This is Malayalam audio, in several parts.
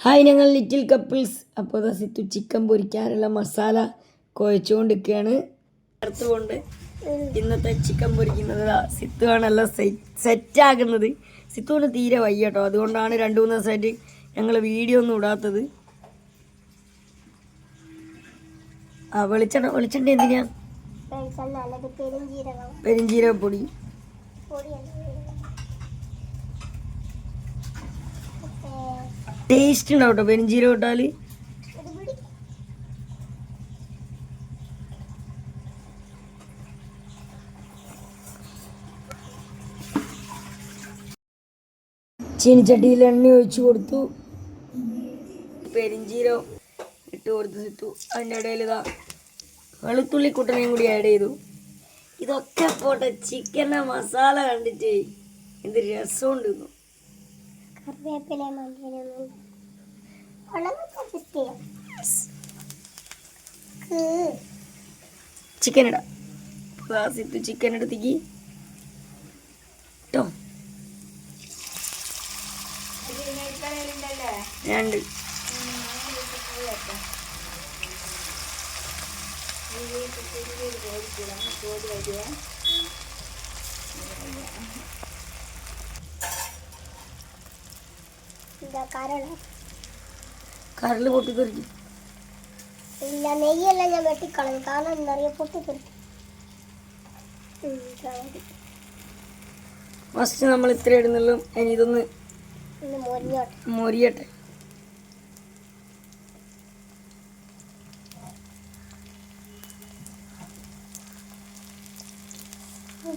ഹായ്, ഞങ്ങൾ ലിറ്റിൽ കപ്പിൾസ്. അപ്പോൾ സിത്തു ചിക്കൻ പൊരിക്കാനുള്ള മസാല കുഴച്ചുകൊണ്ടിരിക്കുകയാണ്. ചേർത്തുകൊണ്ട് ഇന്നത്തെ ചിക്കൻ പൊരിക്കുന്നത് സിത്തു ആണെല്ലാം സെറ്റാക്കുന്നത്. സിത്തുവിന് തീരെ വയ്യ കേട്ടോ, അതുകൊണ്ടാണ് 2-3 ദിവസമായിട്ട് ഞങ്ങൾ വീഡിയോ ഒന്നും ഇടാത്തത്. വെളിച്ചെണ്ണ എന്തിനാ? പെരിഞ്ചീരക പൊടി. ടേസ്റ്റ് ഉണ്ടാവും കേട്ടോ പെരിഞ്ചീരകം ഇട്ടാൽ. ചീനിച്ചട്ടിയിൽ എണ്ണ ഒഴിച്ചു കൊടുത്തു, പെരിഞ്ചീരകം ഇട്ട് കൊടുത്തു സിത്തു. അതിൻ്റെ ഇടയിൽ വെളുത്തുള്ളി കുട്ടനെയും കൂടി ആഡ് ചെയ്തു. ഇതൊക്കെ പോട്ടെ, ചിക്കൻ്റെ മസാല കണ്ടിട്ട് എന്ത് രസമുണ്ടെന്നു. ചിക്കൻ ഇടാം. സിത്തു ചിക്കൻ എടുത്തേക്ക് കേട്ടോ. 2 കരല് പൊട്ടിത്തെറിക്കും. ഇല്ല, നെയ്യെല്ലാം ഞാൻ വെട്ടിക്കളയും, കാരണം എന്താ പൊട്ടിത്തെറിക്കും. ഫസ്റ്റ് നമ്മൾ ഇത്ര ഇടുന്നുള്ളൂ. ഇനി ഇതൊന്ന് മൊരിയട്ടെ.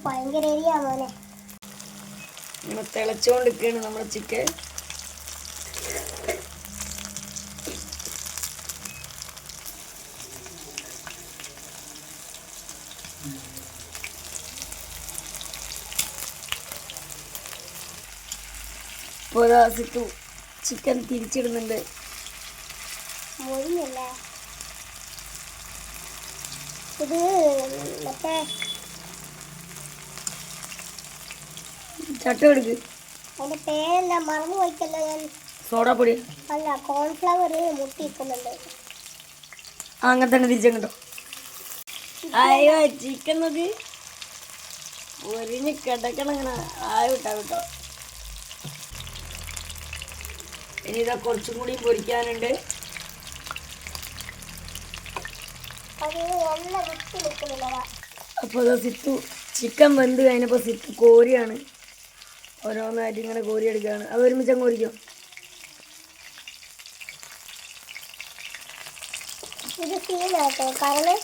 ഭയങ്കര എരിയാ മോനെ. നമ്മൾ തിളച്ചുകൊണ്ടിരിക്കുകയാണ് നമ്മുടെ ചിക്കൻ. ഇപ്പോൾ സിത്തു ചിക്കൻ തിരിച്ചിടുന്നുണ്ട്. ഇത് മറ്റേ ചട്ട എടുക്ക്. അതിന്റെ പേരെന്താ മറന്നു പോയിക്കല്ലോ ഞാൻ. സോഡാപ്പൊടി അല്ല, കോൺഫ്ലവർ മുട്ടിക്കുന്നുണ്ട്. അങ്ങനെ തന്നെ തിരിച്ചോ. അയ്യോ, ചിക്കൻ നോക്ക് ഒരിഞ്ഞ് കിടക്കണം ഇങ്ങനെ ആയിട്ടാ കേട്ടോ. ഇനി ഇതാ കുറച്ചും കൂടി പൊരിക്കാനുണ്ട്. അപ്പോൾ സിത്തു ചിക്കൻ വെന്ത് കഴിഞ്ഞപ്പോൾ സിത്തു കോരിയാണ്. ഓരോന്നായിട്ട് ഇങ്ങനെ കോരി എടുക്കുകയാണ്. അത് ഒരുമിച്ച് അങ്ങ് കോരിക്കോ. ഇത് സീനാട്ടോ, കാരണം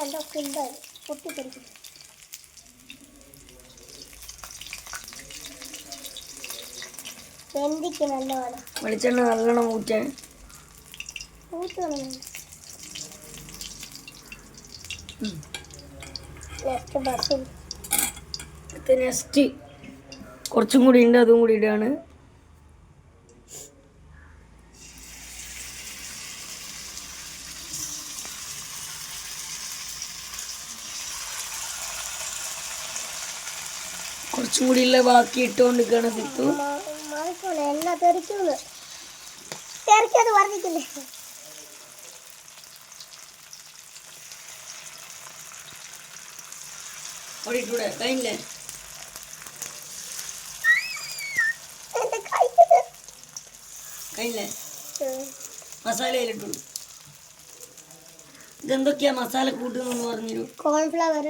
എന്തോ ഫുഡ് പൊട്ടിത്തെറിക്കും. വെന്തിക്ക് നല്ലതാണ്. വെളിച്ചെണ്ണ നല്ലോണം ഊറ്റാൻ. നെക്സ്റ്റ് കുറച്ചും കൂടി ഉണ്ട്, അതും കൂടി ഇടുകയാണ്. കുറച്ചും കൂടി ഉള്ള ബാക്കി ഇട്ടുകൊണ്ടിരിക്കുകയാണ് സിത്തു. എണ്ണ തെറിക്കുന്നത് പറഞ്ഞിട്ടില്ലേ. കഴിഞ്ഞില്ലേ? മസാലയിലിട്ടു. ഇതെന്തൊക്കെയാ മസാല കൂട്ടുന്നു പറഞ്ഞു? കോൺഫ്ലവർ,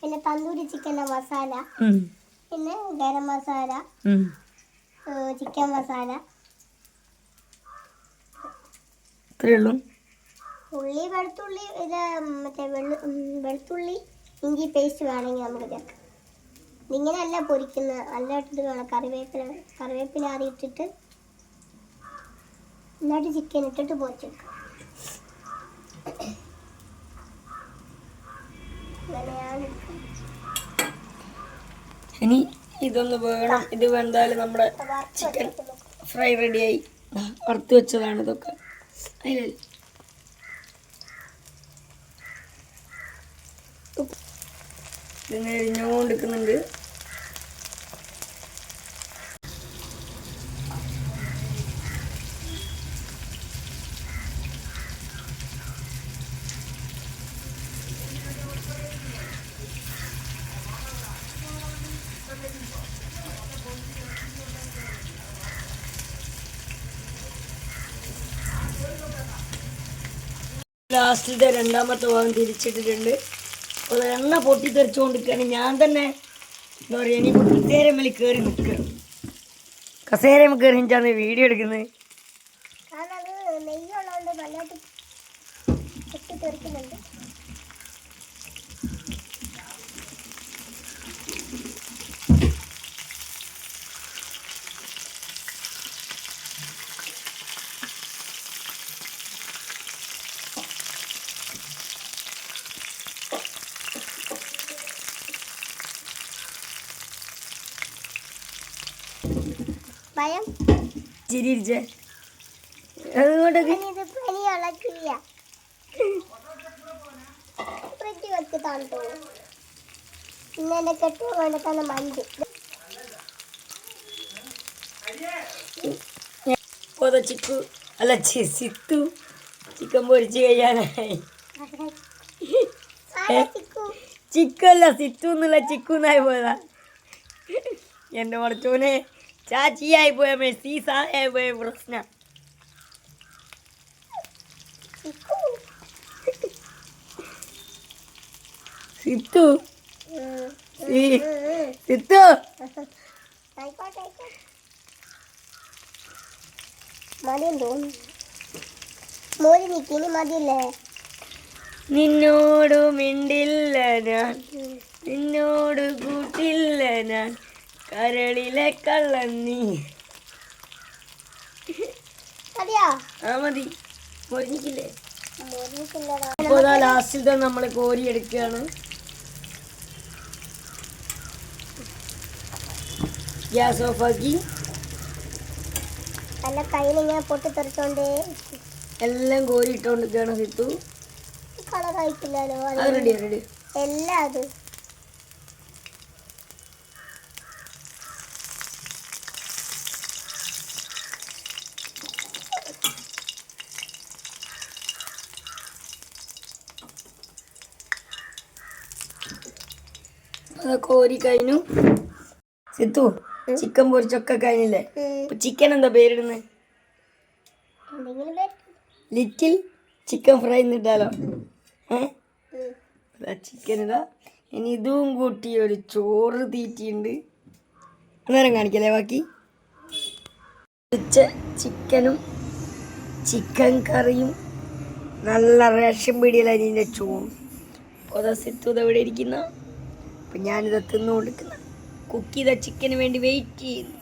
പിന്നെ തന്തൂരി ചിക്കൻ്റെ മസാല, പിന്നെ ഗരം മസാല, ചിക്കൻ മസാല. ഇത്രയേ ഉള്ളൂ. ഉള്ളി, വെളുത്തുള്ളി, ഇത് മറ്റേ വെളുത്തുള്ളി ഇഞ്ചി പേസ്റ്റ് വേണമെങ്കിൽ നമുക്ക് ചേർക്കാം. ഇങ്ങനെയല്ല പൊരിക്കുന്നത്, നല്ല ഇട്ടിട്ട് വേണം. കറിവേപ്പില ആദ്യം ഇട്ടിട്ട് എന്നിട്ട് ചിക്കൻ ഇട്ടിട്ട് പൊരിച്ചെടുക്കാം. ഇനി ഇതൊന്ന് വേണം. ഇത് വെന്താൽ നമ്മുടെ ചിക്കൻ ഫ്രൈ റെഡിയായി. വറുത്ത് വെച്ചതാണ് ഇതൊക്കെ. അതിലല്ലേ ഇതിങ്ങനെ എരിഞ്ഞുകൊണ്ടിരിക്കുന്നുണ്ട്. ലാസ്റ്റിലത്തെ രണ്ടാമത്തെ ഭാഗം തിരിച്ചിട്ടിട്ടുണ്ട്. അപ്പോൾ എണ്ണ പൊട്ടിത്തെറിച്ചുകൊണ്ടിരിക്കുകയാണ്. ഞാൻ തന്നെ എന്താ പറയുക, ഇനിയിപ്പോൾ കസേരമ്മൽ കയറി നിൽക്കുക. കസേരമ്മ കയറിയിട്ടാണ് വീഡിയോ എടുക്കുന്നത്. കാരണം അത് നെയ്യുള്ളതുകൊണ്ട് നല്ലതായിട്ട് പൊട്ടിത്തെറിക്കുന്നുണ്ട്. ഭയം ചിരിച്ചേ അതുകൊണ്ടൊക്കെ ഇത് പനി ഇളക്കില്ല. ഫ്രിഡ്ജ് വെച്ച് തണുത്തു. ഇന്ന് എന്റെ കെട്ടു കൊണ്ടുതന്ന മഞ്ച് ചിക്കു അല്ല സിത്തു ചിക്കൻ പൊരിച്ച് കഴിയാനായി. ചിക്കു അല്ല സിത്തു എന്നുള്ള ചിക്കു എന്നായി പോയതാ. എൻ്റെ വളച്ചോനെ ചാച്ചിയായി പോയ സീസായി പോയ പ്രശ്നം. സിത്തു സിത്തു മതിയെന്ന് തോന്നുന്നു. മോര് നിക്കിനി മതിയല്ലേ? നിന്നോട് മിണ്ടില്ല ഞാൻ, നിന്നോട് കൂട്ടില്ല ഞാൻ, കരളിലെ കള്ളന്നി. മതിയോ? ആ മതി. മൊരിഞ്ഞില്ലേ? മോരിനിക്കില്ലടാ. അപ്പോൾ ലാസ്റ്റിൽ നമ്മൾ കോരി എടുക്കുകയാണ്. ഗ്യാസ് ഓഫാക്കി അല്ല കയ്യിലിങ്ങനെ പൊട്ടിത്തെറിച്ചോണ്ടേ എല്ലാം കോരി ഇട്ടുകൊണ്ടിരിക്കുകയാണ് സിത്തു. കളർ കഴിക്കില്ലല്ലോ. അത് റെഡി റെഡി. എല്ലാം അത് അതൊക്കെ കോരി കഴിഞ്ഞു. സിത്തു ചിക്കൻ പൊരിച്ചൊക്കെ കഴിഞ്ഞില്ലേ? ഇപ്പൊ ചിക്കൻ എന്താ പേരിടുന്നത്? എന്തെങ്കിലും പേര്. ലിറ്റിൽ ചിക്കൻ ഫ്രൈ എന്നിട്ടാലോ? ചിക്കൻ ഇതാ. ഇനി ഇതും കൂട്ടി ഒരു ചോറ് തീറ്റിയുണ്ട്. അന്നേരം കാണിക്കല്ലേ ബാക്കി. ചിക്കനും ചിക്കൻ കറിയും നല്ല റേഷൻ പീടിയല്ല അതിൻ്റെ ചോറും. അപ്പോൾ സിത്തു ഇതെവിടെ ഇരിക്കുന്ന. അപ്പം ഞാനിത് തിന്നു കൊടുക്കുന്ന കുക്ക് ചെയ്ത ചിക്കന് വേണ്ടി വെയിറ്റ് ചെയ്യുന്നു.